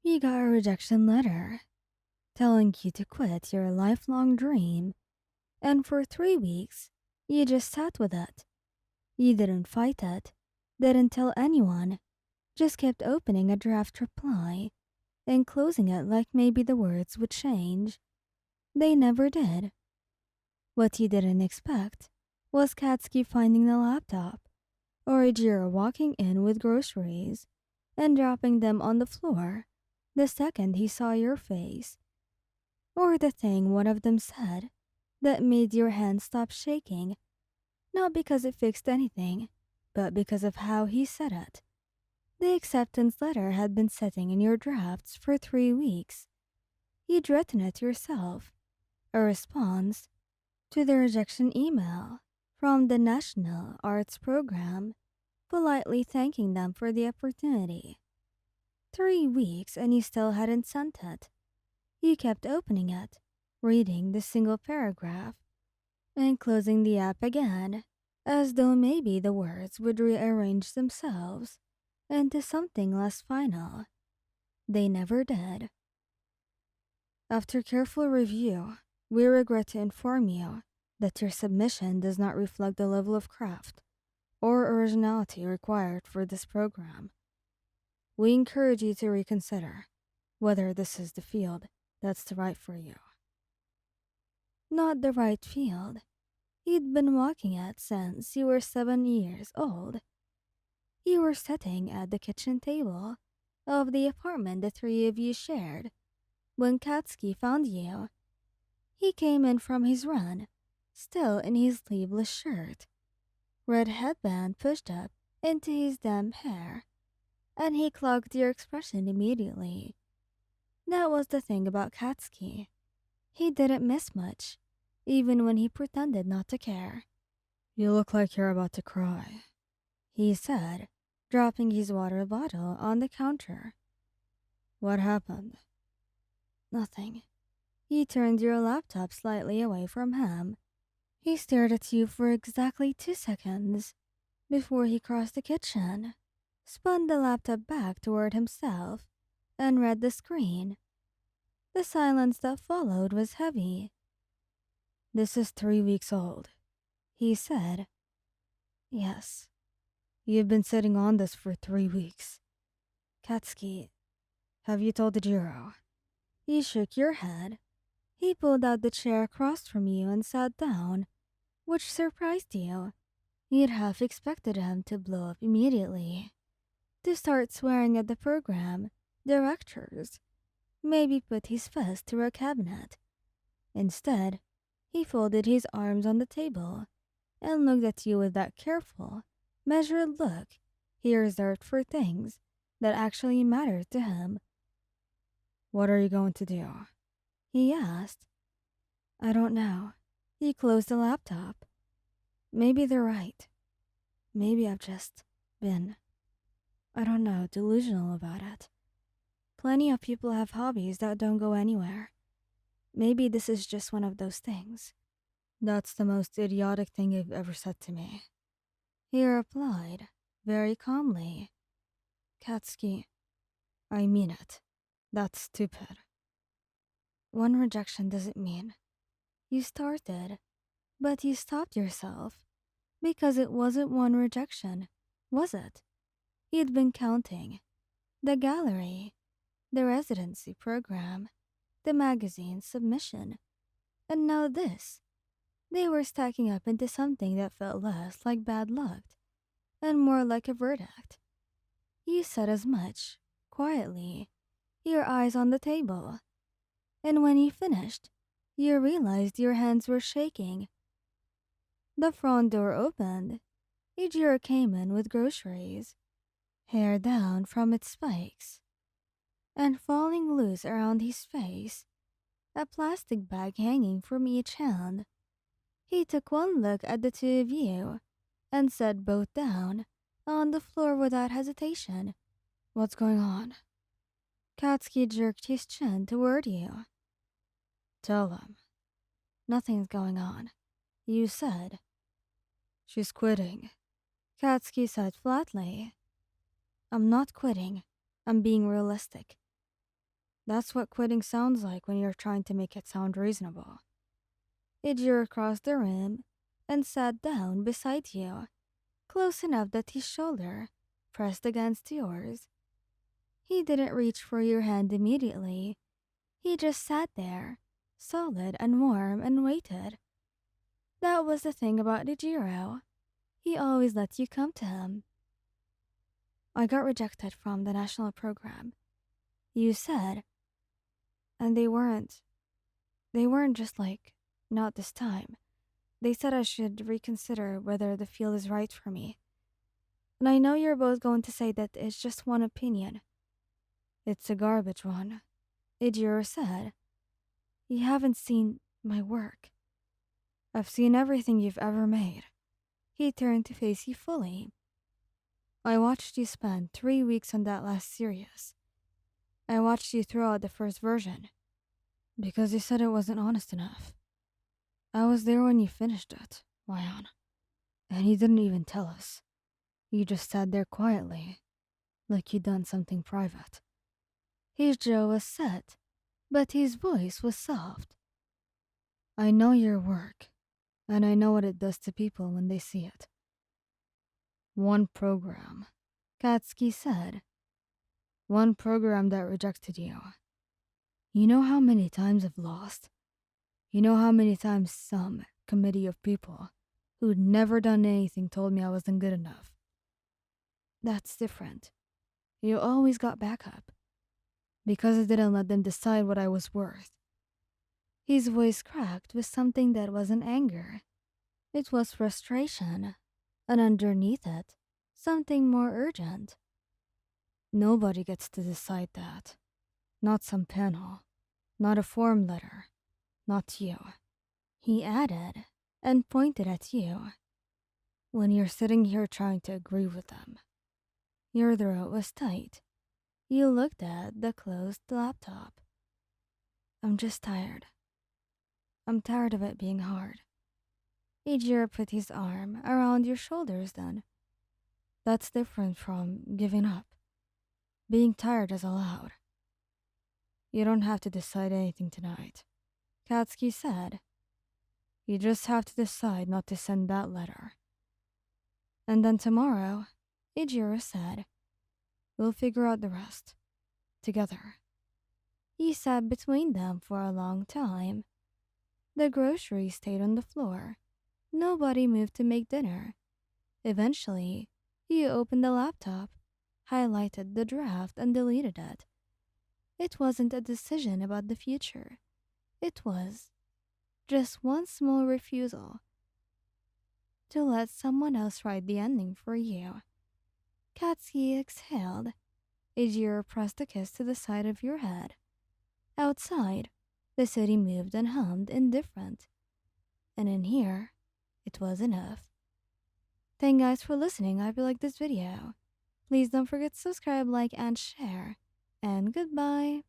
You got a rejection letter telling you to quit your lifelong dream, and for 3 weeks, you just sat with it. You didn't fight it, didn't tell anyone, just kept opening a draft reply and closing it like maybe the words would change. They never did. What you didn't expect was Katsuki finding the laptop, or Ijiro walking in with groceries and dropping them on the floor the second he saw your face, or the thing one of them said that made your hand stop shaking, not because it fixed anything, but because of how he said it. The acceptance letter had been sitting in your drafts for 3 weeks. You'd written it yourself, a response to the rejection email from the National Arts Program, politely thanking them for the opportunity. 3 weeks and you still hadn't sent it. You kept opening it, reading the single paragraph, and closing the app again, as though maybe the words would rearrange themselves into something less final. They never did. After careful review, we regret to inform you that your submission does not reflect the level of craft or originality required for this program. We encourage you to reconsider whether this is the field that's the right for you. Not the right field. You'd been walking it since you were 7 years old. You were sitting at the kitchen table of the apartment the three of you shared when Katsuki found you. He came in from his run, still in his sleeveless shirt, red headband pushed up into his damp hair, and he clogged your expression immediately. That was the thing about Katsuki. He didn't miss much, even when he pretended not to care. "You look like you're about to cry," he said, dropping his water bottle on the counter. "What happened?" "Nothing." You turned your laptop slightly away from him. He stared at you for exactly 2 seconds before he crossed the kitchen, spun the laptop back toward himself, and read the screen. The silence that followed was heavy. "This is 3 weeks old," he said. "Yes." "You've been sitting on this for 3 weeks. Katsuki, have you told Jiro?" You shook your head. He pulled out the chair across from you and sat down, which surprised you. You'd half expected him to blow up immediately, to start swearing at the program, directors, maybe put his fist through a cabinet. Instead, he folded his arms on the table and looked at you with that careful, measured look he reserved for things that actually mattered to him. "What are you going to do?" he asked. "I don't know." He closed the laptop. "Maybe they're right. Maybe I've just been, I don't know, delusional about it. Plenty of people have hobbies that don't go anywhere. Maybe this is just one of those things." "That's the most idiotic thing you've ever said to me," he replied, very calmly. "Katsuki, I mean it. That's stupid." "One rejection doesn't mean..." You started, but you stopped yourself, because it wasn't one rejection, was it? You'd been counting. The gallery, the residency program, the magazine submission, and now this. They were stacking up into something that felt less like bad luck and more like a verdict. You said as much, quietly, your eyes on the table. And when you finished, you realized your hands were shaking. The front door opened. Ijiro came in with groceries, hair down from its spikes, and falling loose around his face, a plastic bag hanging from each hand. He took one look at the two of you and set both down on the floor without hesitation. "What's going on?" Katsuki jerked his chin toward you. "Tell them." "Nothing's going on," you said. "She's quitting," Katsuki said flatly. "I'm not quitting. I'm being realistic. That's what quitting sounds like when you're trying to make it sound reasonable. Ijiro crossed the room and sat down beside you, close enough that his shoulder pressed against yours. He didn't reach for your hand immediately. He just sat there, solid and warm, and waited. That was the thing about Ijiro. He always let you come to him. I got rejected from the national program, you said, and they weren't just like, not this time. They said I should reconsider whether the field is right for me. And I know you're both going to say that it's just one opinion. It's a garbage one, Ijiro said. You haven't seen my work. I've seen everything you've ever made. He turned to face you fully. I watched you spend 3 weeks on that last series. I watched you throw out the first version because you said it wasn't honest enough. I was there when you finished it, Ryan, and you didn't even tell us. You just sat there quietly, like you'd done something private. His jaw was set, but his voice was soft. I know your work, and I know what it does to people when they see it. One program, Katsuki said. One program that rejected you. You know how many times I've lost? You know how many times some committee of people who'd never done anything told me I wasn't good enough? That's different. You always got backup. Because I didn't let them decide what I was worth. His voice cracked with something that wasn't anger. It was frustration. And underneath it, something more urgent. Nobody gets to decide that. Not some panel. Not a form letter. Not you. He added and pointed at you. When you're sitting here trying to agree with them. Your throat was tight. You looked at the closed laptop. I'm just tired. I'm tired of it being hard. Ijiro put his arm around your shoulders then. That's different from giving up. Being tired is allowed. You don't have to decide anything tonight, Katsuki said. You just have to decide not to send that letter. And then tomorrow, Ijiro said, we'll figure out the rest. Together. He sat between them for a long time. The groceries stayed on the floor. Nobody moved to make dinner. Eventually, he opened the laptop, highlighted the draft, and deleted it. It wasn't a decision about the future. It was just one small refusal to let someone else write the ending for you. Katsuki exhaled. Ijiro pressed a kiss to the side of your head. Outside, the city moved and hummed indifferent. And in here, it was enough. Thank you guys for listening. I hope you liked this video. Please don't forget to subscribe, like, and share. And goodbye.